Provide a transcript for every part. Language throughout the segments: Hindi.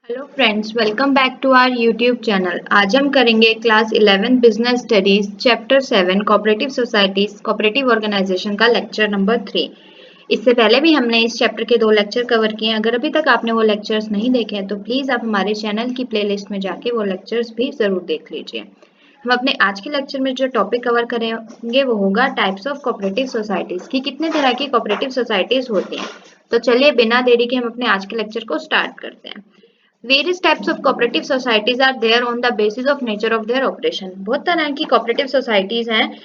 Hello friends, welcome back to our YouTube channel. आज हम करेंगे class 11 business studies chapter 7 cooperative societies cooperative organisation का लेक्चर नंबर 3। इससे पहले भी हमने इस चैप्टर के 2 लेक्चर कवर किए हैं। अगर अभी तक आपने वो लेक्चर्स नहीं देखे हैं तो प्लीज़ आप हमारे चैनल की प्लेलिस्ट में जाके वो लेक्चर्स भी ज़रूर देख लीजिए। हम अपने आज के लेक्चर में जो टॉपिक कवर करेंगे वो होगा टाइप्स ऑफ कोऑपरेटिव सोसाइटीज़ की कितने तरह की कोऑपरेटिव सोसाइटीज़ होती हैं। तो चलिए बिना देरी के हम अपने आज के लेक्चर को स्टार्ट करते हैं। Various types of cooperative societies are there on the basis of nature of their operation. बहुत तरह की cooperative societies हैं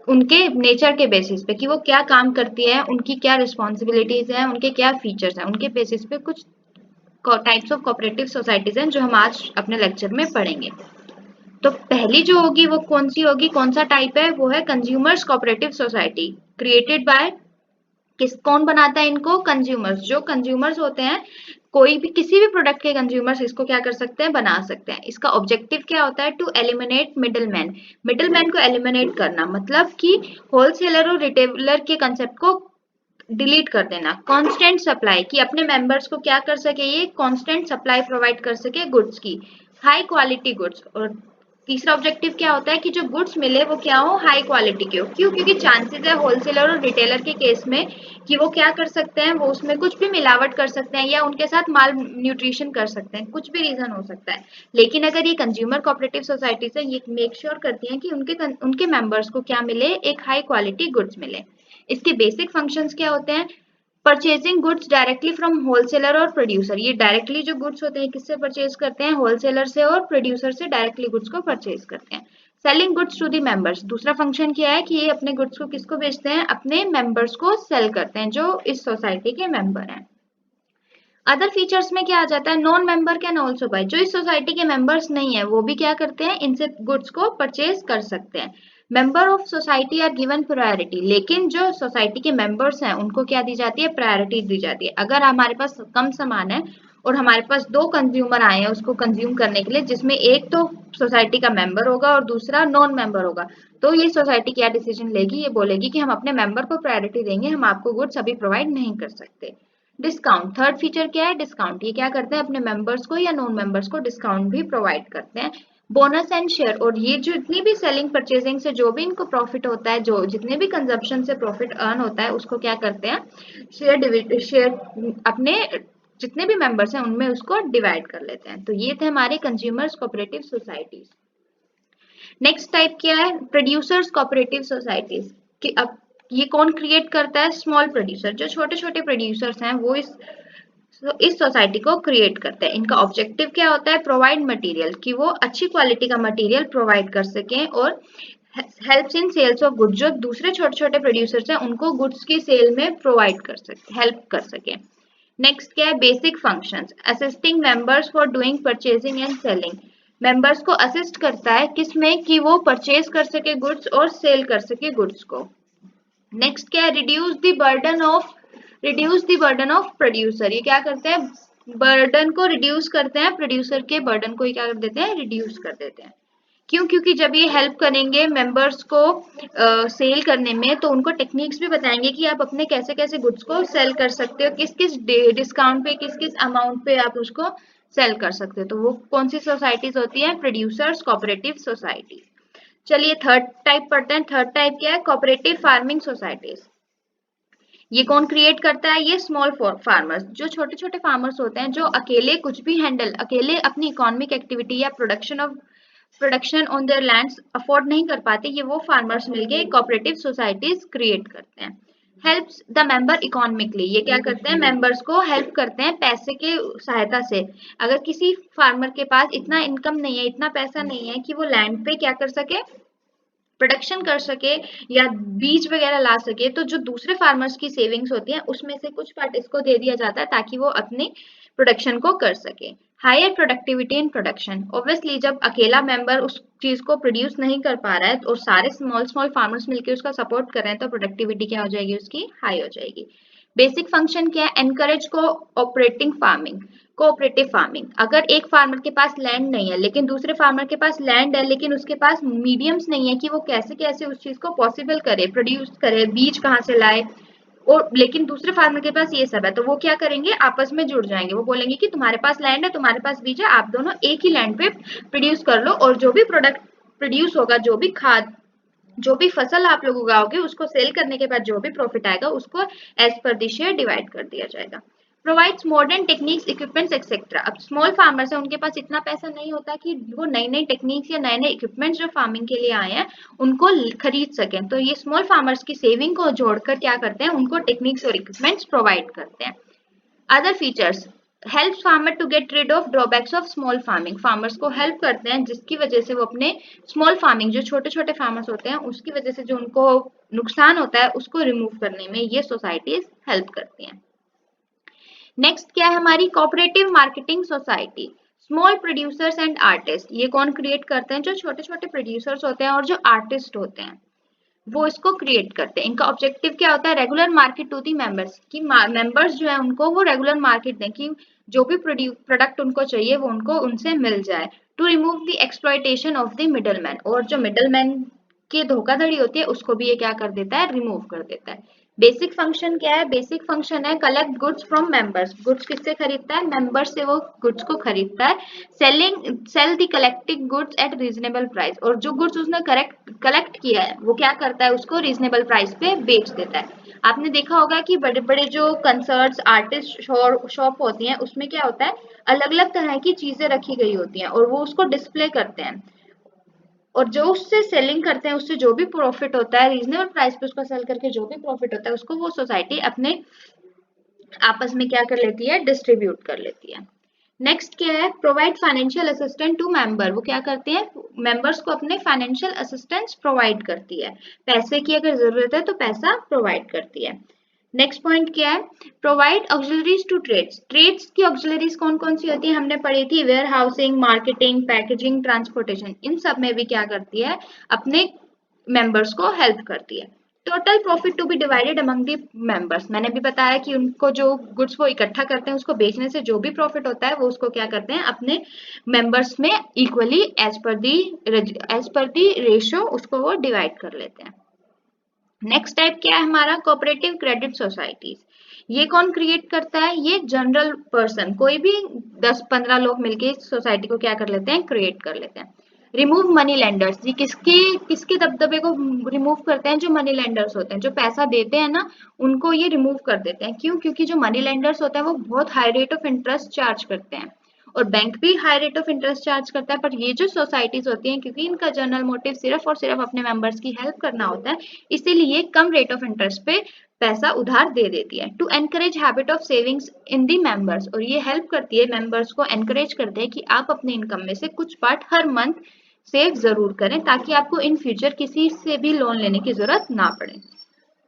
उनके नेचर के बेसिस पे कि वो क्या काम करती है, उनकी क्या रिस्पॉन्सिबिलिटीज हैं, उनके क्या फीचर्स हैं, उनके बेसिस पे कुछ टाइप्स ऑफ कोऑपरेटिव सोसाइटीज हैं जो हम आज अपने लेक्चर में पढ़ेंगे। तो पहली जो होगी वो कौन सी होगी, कौन सा टाइप है, वो है consumers cooperative society created by कौन बनाता है इनको, कंज्यूमर्स। जो कंज्यूमर्स होते हैं कोई भी किसी भी प्रोडक्ट के कंज्यूमर्स इसको क्या कर सकते हैं, बना सकते हैं। इसका ऑब्जेक्टिव क्या होता है, टू एलिमिनेट मिडलमैन को एलिमिनेट करना, मतलब कि होलसेलर और रिटेलर के कंसेप्ट को डिलीट कर देना। कांस्टेंट सप्लाई, कि अपने मेंबर्स को क्या कर सके, ये कांस्टेंट सप्लाई प्रोवाइड कर सके गुड्स की, हाई क्वालिटी गुड्स। और तीसरा ऑब्जेक्टिव क्या होता है कि जो गुड्स मिले वो क्या हो, हाई क्वालिटी के हो। क्यों? क्योंकि चांसेस है होलसेलर और रिटेलर के केस में कि वो क्या कर सकते हैं, वो उसमें कुछ भी मिलावट कर सकते हैं या उनके साथ माल न्यूट्रिशन कर सकते हैं, कुछ भी रीजन हो सकता है। लेकिन अगर ये कंज्यूमर कोऑपरेटिव सोसाइटी से ये मेक श्योर करती हैं कि उनके मेंबर्स को क्या मिले, एक हाई क्वालिटी गुड्स मिले। इसके बेसिक फंक्शंस क्या होते हैं, purchasing goods directly from wholesaler और प्रोड्यूसर। ये डायरेक्टली जो गुड्स होते हैं किससे परचेज करते हैं, होलसेलर से और प्रोड्यूसर से डायरेक्टली गुड्स को परचेज करते हैं। Selling goods to the members, दूसरा फंक्शन क्या है कि ये अपने गुड्स को किसको बेचते हैं, अपने मेंबर्स को सेल करते हैं जो इस सोसाइटी के मेंबर हैं। अदर फीचर्स में क्या आ जाता है, non member can also buy, जो इस सोसाइटी के मेंबर्स नहीं है वो भी क्या करते हैं, इनसे गुड्स को परचेज कर सकते हैं। Member of society are given priority, लेकिन जो सोसाइटी के मेंबर्स हैं उनको क्या दी जाती है, प्रायोरिटी दी जाती है। अगर हमारे पास कम सामान है और हमारे पास 2 कंज्यूमर आए हैं उसको कंज्यूम करने के लिए, जिसमें एक तो सोसाइटी का मेंबर होगा और दूसरा नॉन मेंबर होगा, तो ये सोसाइटी क्या डिसीजन लेगी, ये बोलेगी कि हम अपने मेंबर को प्रायोरिटी देंगे, हम आपको गुड्स अभी प्रोवाइड नहीं कर सकते। डिस्काउंट, थर्ड फीचर क्या है, डिस्काउंट। ये क्या करते हैं, अपने मेंबर्स को या नॉन मेंबर्स को डिस्काउंट भी प्रोवाइड करते हैं। बोनस एंड शेयर, और ये जो जितनी भी सेलिंग परचेजिंग से जो भी इनको प्रॉफिट होता है, जो जितने भी कंजप्शन से प्रॉफिट अर्न होता है उसको क्या करते हैं, शेयर अपने जितने भी मेंबर्स हैं उनमें उसको डिवाइड कर लेते हैं। तो ये थे हमारे consumers cooperative societies. Next type क्या है, प्रोड्यूसर्स कोऑपरेटिव सोसाइटीज। कि अब ये कौन क्रिएट करता है, स्मॉल प्रोड्यूसर, जो छोटे छोटे प्रोड्यूसर्स हैं वो इस सोसाइटी को क्रिएट करते हैं। इनका ऑब्जेक्टिव क्या होता है, प्रोवाइड मटेरियल, कि वो अच्छी क्वालिटी का मटेरियल प्रोवाइड कर सकें और helps in sales of goods, जो दूसरे छोटे छोटे प्रोड्यूसर्स हैं उनको गुड्स की सेल में प्रोवाइड कर सके, हेल्प कर सके। नेक्स्ट क्या है, basic functions, assisting members for doing purchasing and selling. Members को असिस्ट करता है किसमें, कि वो परचेज कर सके गुड्स और सेल कर सके गुड्स को। नेक्स्ट क्या है, reduce the burden of producer. ये क्या करते हैं, बर्डन को रिड्यूस करते हैं, प्रोड्यूसर के बर्डन को ये क्या कर देते हैं, रिड्यूस कर देते हैं। क्यों? क्योंकि जब ये हेल्प करेंगे मेंबर्स को सेल करने में, तो उनको टेक्निक्स भी बताएंगे कि आप अपने कैसे कैसे गुड्स को सेल कर सकते हो, किस किस डिस्काउंट पे, किस किस अमाउंट पे आप उसको सेल कर सकते हो। तो वो कौन सी सोसाइटीज होती है, प्रोड्यूसर्स कोऑपरेटिव सोसाइटी। चलिए थर्ड टाइप पढ़ते हैं। थर्ड टाइप क्या है, कोऑपरेटिव फार्मिंग सोसाइटीज। ये कौन क्रिएट करता है, ये स्मॉल फार्मर्स, जो छोटे छोटे फार्मर्स होते हैं जो अकेले कुछ भी अकेले अपनी इकोनॉमिक एक्टिविटी या production on their lands afford नहीं कर पाते, ये वो फार्मर्स मिलके कोऑपरेटिव सोसाइटीज क्रिएट करते हैं। हेल्प्स द मेंबर इकोनॉमिकली, ये क्या करते हैं, मेंबर्स को हेल्प करते हैं पैसे के सहायता से। अगर किसी फार्मर के पास इतना इनकम नहीं है, इतना पैसा नहीं है कि वो लैंड पे क्या कर सके, प्रोडक्शन कर सके या बीज वगैरह ला सके, तो जो दूसरे फार्मर्स की सेविंग्स होती है उसमें से कुछ पार्ट इसको दे दिया जाता है ताकि वो अपनी प्रोडक्शन को कर सके। Higher productivity in production, obviously जब अकेला मेंबर उस चीज को प्रोड्यूस नहीं कर पा रहा है और सारे स्मॉल स्मॉल फार्मर्स मिलकर उसका सपोर्ट कर रहे हैं, तो प्रोडक्टिविटी क्या हो जाएगी, उसकी हाई हो जाएगी। बेसिक फंक्शन क्या है, एनकरेज कोऑपरेटिव फार्मिंग। अगर एक फार्मर के पास लैंड नहीं है लेकिन दूसरे फार्मर के पास लैंड है, लेकिन उसके पास मीडियम्स नहीं है कि वो कैसे कैसे उस चीज को पॉसिबल करे, प्रोड्यूस करे, बीज कहाँ से लाए, और लेकिन दूसरे फार्मर के पास ये सब है, तो वो क्या करेंगे, आपस में जुड़ जाएंगे। वो बोलेंगे कि तुम्हारे पास लैंड है, तुम्हारे पास बीज है, आप दोनों एक ही लैंड पे प्रोड्यूस कर लो, और जो भी प्रोडक्ट प्रोड्यूस होगा, जो भी खाद, जो भी फसल आप लोग उगाओगे, उसको सेल करने के बाद जो भी प्रॉफिट आएगा उसको as per the share divide कर दिया जाएगा। Provides modern techniques, equipments etcetera. अब स्मॉल फार्मर्स है, उनके पास इतना पैसा नहीं होता कि वो नई नई टेक्निक्स या नए नए इक्विपमेंट्स जो फार्मिंग के लिए आए हैं उनको खरीद सकें, तो ये स्मॉल फार्मर्स की सेविंग को जोड़कर क्या करते हैं, उनको टेक्निक्स और इक्विपमेंट्स प्रोवाइड करते हैं। Other features, help farmer to get rid of drawbacks of small farming. Farmers को हेल्प करते हैं जिसकी वजह से वो अपने स्मॉल फार्मिंग, जो छोटे छोटे फार्मर्स होते हैं, उसकी वजह से जो उनको नुकसान होता है उसको रिमूव करने में ये सोसाइटीज हेल्प करती हैं। नेक्स्ट क्या है हमारी, cooperative marketing society. Small producers and artist, ये कौन क्रिएट करते हैं, जो छोटे छोटे प्रोड्यूसर्स होते हैं और जो आर्टिस्ट होते हैं वो इसको क्रिएट करते हैं। इनका ऑब्जेक्टिव क्या होता है, regular market to the members, कि मेंबर्स जो है उनको वो रेगुलर मार्केट दें, कि जो भी प्रोडक्ट उनको चाहिए वो उनको उनसे मिल जाए। To remove the exploitation of the middleman, और जो मिडलमैन की धोखाधड़ी होती है उसको भी ये क्या कर देता है, रिमूव कर देता है। बेसिक फंक्शन क्या है, बेसिक फंक्शन है collect goods from members. Goods किससे खरीदता है, मेंबर्स से वो गुड्स को खरीदता है। Sell the collecting goods at reasonable price, और जो गुड्स उसने कलेक्ट किया है वो क्या करता है, उसको रीजनेबल प्राइस पे बेच देता है। आपने देखा होगा कि बड़े बड़े जो कंसर्ट्स, आर्टिस्ट शॉप होती हैं, उसमें क्या होता है, अलग अलग तरह की चीजें रखी गई होती हैं और वो उसको डिस्प्ले करते हैं, और जो उससे सेलिंग करते हैं उससे जो भी प्रॉफिट होता है, रीजनेबल प्राइस पे उसको सेल करके जो भी प्रॉफिट होता है उसको वो सोसाइटी अपने आपस में क्या कर लेती है, डिस्ट्रीब्यूट कर लेती है। नेक्स्ट क्या है, provide financial assistant to member. वो क्या करती है, मेंबर्स को अपने फाइनेंशियल असिस्टेंस प्रोवाइड करती है, पैसे की अगर जरूरत है तो पैसा प्रोवाइड करती है। नेक्स्ट पॉइंट क्या है, provide auxiliaries to trades. Trades की ऑक्सिलरीज कौन कौन सी होती है, हमने पढ़ी थी, warehousing, marketing, packaging, transportation. इन सब में भी क्या करती है, अपने मेंबर्स को हेल्प करती है। Total profit to be divided among the members. मैंने भी बताया कि उनको जो गुड्स वो इकट्ठा करते हैं उसको बेचने से जो भी प्रॉफिट होता है वो उसको क्या करते हैं, अपने मेंबर्स में इक्वली एज पर दी रेशियो उसको वो डिवाइड कर लेते हैं। नेक्स्ट टाइप क्या है हमारा, कोऑपरेटिव क्रेडिट सोसाइटीज। ये कौन क्रिएट करता है, ये जनरल पर्सन, कोई भी 10-15 लोग मिलके सोसाइटी को क्या कर लेते हैं, क्रिएट कर लेते हैं। रिमूव मनी लेंडर्स, ये किसके किसके दबदबे को रिमूव करते हैं, जो मनी लेंडर्स होते हैं, जो पैसा देते हैं ना उनको ये रिमूव कर देते हैं। क्यों, क्योंकि जो मनी लेंडर्स होते हैं वो बहुत high rate of interest charge करते हैं, और बैंक भी high rate of interest charge करता है। पर ये जो सोसाइटीज होती हैं, क्योंकि इनका जनरल मोटिव सिर्फ और सिर्फ अपने मेंबर्स की हेल्प करना होता है, इसीलिए कम रेट ऑफ इंटरेस्ट पे पैसा उधार दे देती है। To encourage habit of savings in the members, और ये हेल्प करती है मेंबर्स को, एनकरेज करते हैं कि आप अपने इनकम में से कुछ पार्ट हर मंथ सेव जरूर करें, ताकि आपको इन फ्यूचर किसी से भी लोन लेने की जरूरत ना पड़े।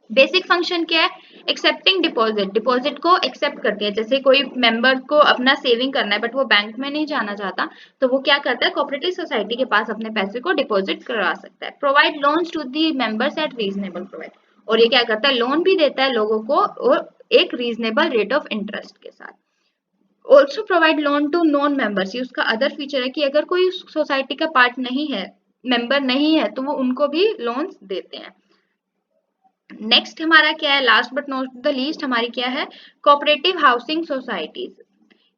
बेसिक फंक्शन क्या है, एक्सेप्टिंग डिपॉजिट। डिपॉजिट को एक्सेप्ट करती है, जैसे कोई मेंबर को अपना सेविंग करना है बट वो बैंक में नहीं जाना चाहता, तो वो क्या करता है, कोऑपरेटिव सोसाइटी के पास अपने पैसे को डिपॉजिट करवा सकता है। Provide loans to the members at reasonable provide, और ये क्या करता है, लोन भी देता है लोगों को और एक रीजनेबल रेट ऑफ इंटरेस्ट के साथ। Also provide loan to non members, ये उसका अदर फीचर है कि अगर कोई सोसाइटी का पार्ट नहीं है, मेंबर नहीं है, तो वो उनको भी लोन्स देते हैं। नेक्स्ट हमारा क्या है, last but not the least हमारी क्या है, कोऑपरेटिव हाउसिंग सोसाइटीज।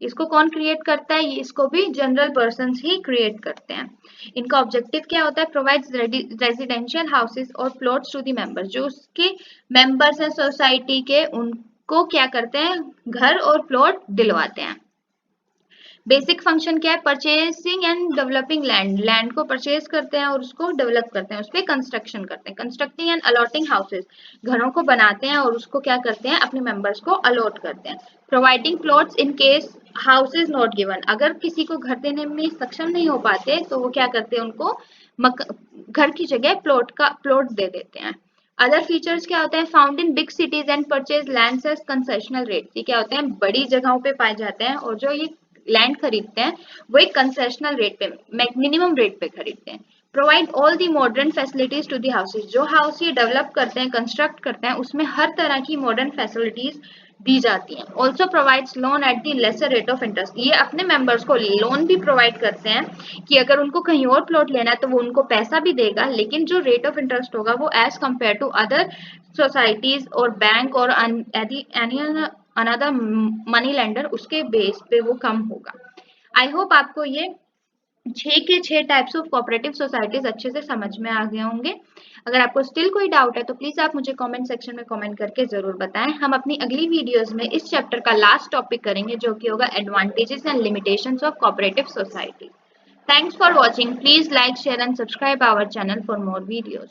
इसको कौन क्रिएट करता है, इसको भी जनरल पर्संस ही क्रिएट करते हैं। इनका ऑब्जेक्टिव क्या होता है, प्रोवाइड्स रेजिडेंशियल हाउसेस और प्लॉट्स टू द मेंबर्स। जो उसके मेंबर्स हैं सोसाइटी के, उनको क्या करते हैं, घर और प्लॉट दिलवाते हैं। बेसिक फंक्शन क्या है, purchasing and developing land. Land को परचेज करते हैं और उसको डेवलप करते हैं, उस पर कंस्ट्रक्शन करते हैं। कंस्ट्रक्टिंग एंड अलॉटिंग हाउसेज, घरों को बनाते हैं और उसको क्या करते हैं, अपने मेंबर्स को अलॉट करते हैं। Providing plots in case house is not given, अगर किसी को घर देने में सक्षम नहीं हो पाते तो वो क्या करते हैं, उनको घर की जगह प्लॉट दे देते हैं। अदर फीचर्स क्या होते हैं, found in big cities and purchase land as concessional rate. ये क्या होते हैं, बड़ी जगहों पे पाए जाते हैं और जो ये लैंड खरीदते हैं वो एक कंसेशनल रेट पे, मिनिमम रेट पे खरीदते हैं। Provide all the modern facilities to the houses, जो हाउस ये डेवलप करते हैं, कंस्ट्रक्ट करते हैं, उसमें हर तरह की मॉडर्न फैसिलिटीज दी जाती हैं। Also provides loan at the lesser rate of interest, ये अपने मेंबर्स को लोन भी प्रोवाइड करते हैं कि अगर उनको कहीं और प्लॉट लेना है तो वो उनको पैसा भी देगा, लेकिन जो रेट ऑफ इंटरेस्ट होगा वो as compare to other societies और बैंक और एनी अनदर मनी लेंडर उसके बेस पे वो कम होगा। आई होप आपको ये 6 के 6 टाइप्स ऑफ कोऑपरेटिव सोसाइटीज अच्छे से समझ में आ गए होंगे। अगर आपको स्टिल कोई डाउट है तो प्लीज आप मुझे कमेंट सेक्शन में कमेंट करके जरूर बताएं। हम अपनी अगली वीडियोस में इस चैप्टर का लास्ट टॉपिक करेंगे जो कि होगा advantages and limitations of cooperative society. Thanks for watching. Please like share and subscribe our channel for more videos.